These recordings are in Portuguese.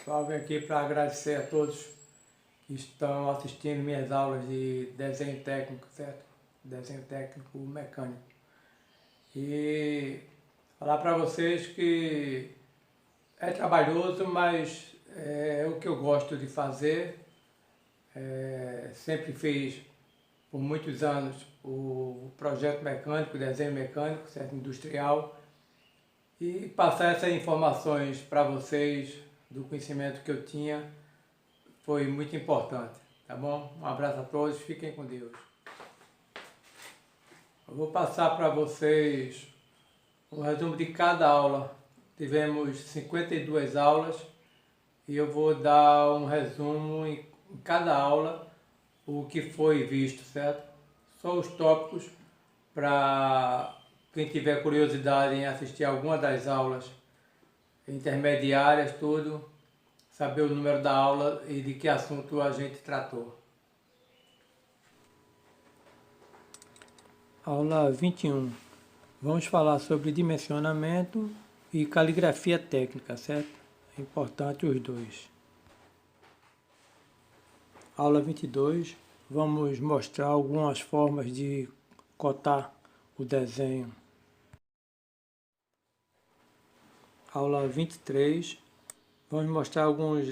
pessoal, venho aqui para agradecer a todos que estão assistindo minhas aulas de desenho técnico, certo? Desenho técnico mecânico. E falar para vocês que é trabalhoso, mas é o que eu gosto de fazer. Sempre fiz por muitos anos o projeto mecânico, desenho mecânico, certo? Industrial. E passar essas informações para vocês do conhecimento que eu tinha foi muito importante, tá bom? Um abraço a todos, fiquem com Deus. Eu vou passar para vocês um resumo de cada aula. Tivemos 52 aulas e eu vou dar um resumo em cada aula, o que foi visto, certo? Só os tópicos para quem tiver curiosidade em assistir alguma das aulas intermediárias, tudo, saber o número da aula e de que assunto a gente tratou. Aula 21. Vamos falar sobre dimensionamento e caligrafia técnica, certo? É importante os dois. Aula 22. Vamos mostrar algumas formas de cotar o desenho. Aula 23, vamos mostrar alguns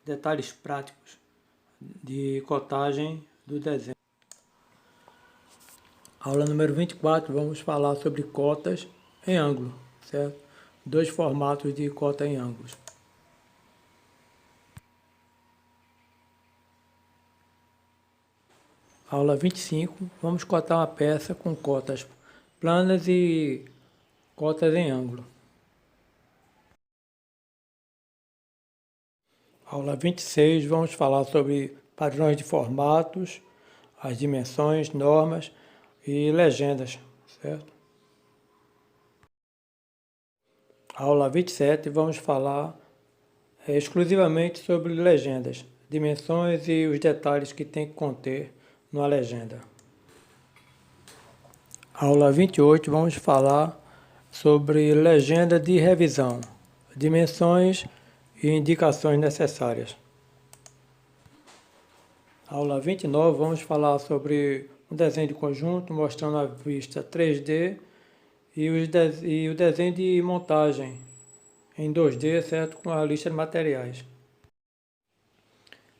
detalhes práticos de cotagem do desenho. Aula número 24, vamos falar sobre cotas em ângulo, certo? Dois formatos de cota em ângulos. Aula 25, vamos cotar uma peça com cotas planas e cotas em ângulo. Aula 26, vamos falar sobre padrões de formatos, as dimensões, normas e legendas, certo? Aula 27, vamos falar exclusivamente sobre legendas, dimensões e os detalhes que tem que conter numa legenda. Aula 28, vamos falar sobre legenda de revisão, dimensões e indicações necessárias. Aula 29, vamos falar sobre um desenho de conjunto, mostrando a vista 3D e o desenho de montagem em 2D, certo? Com a lista de materiais.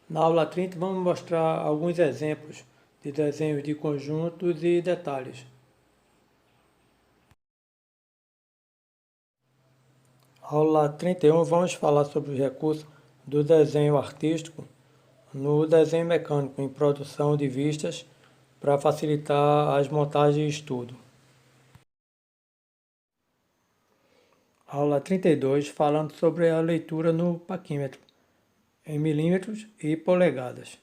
Na aula 30, vamos mostrar alguns exemplos de desenhos de conjuntos e detalhes. Aula 31, vamos falar sobre os recursos do desenho artístico no desenho mecânico em produção de vistas para facilitar as montagens e estudo. Aula 32, falando sobre a leitura no paquímetro, em milímetros e polegadas.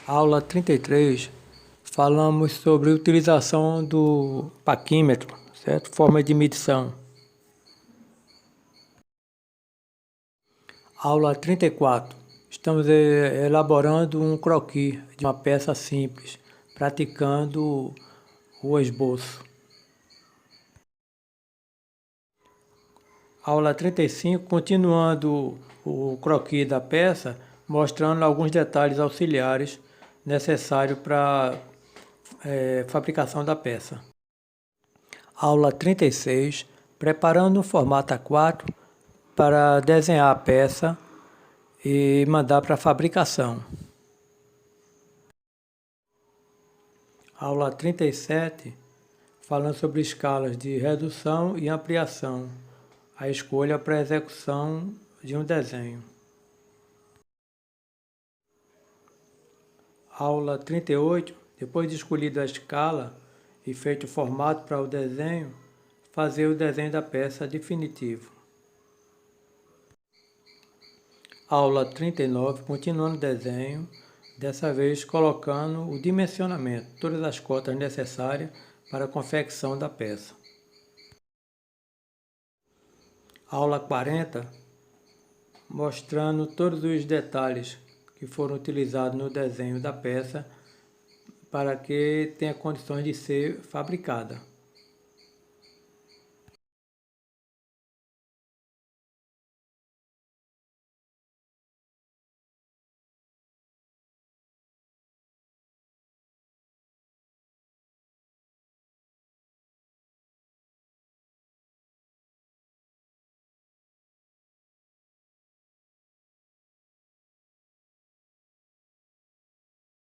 Aula 33, falamos sobre a utilização do paquímetro, certo? Forma de medição. Aula 34, estamos elaborando um croquis de uma peça simples, praticando o esboço. Aula 35, continuando o croquis da peça, mostrando alguns detalhes auxiliares necessários para fabricação da peça. Aula 36, preparando um formato A4 para desenhar a peça e mandar para fabricação. Aula 37, falando sobre escalas de redução e ampliação, a escolha para a execução de um desenho. Aula 38, depois de escolhida a escala e feito o formato para o desenho, fazer o desenho da peça definitivo. Aula 39, continuando o desenho, dessa vez colocando o dimensionamento, todas as cotas necessárias para a confecção da peça. Aula 40, mostrando todos os detalhes que foram utilizados no desenho da peça para que tenha condições de ser fabricada.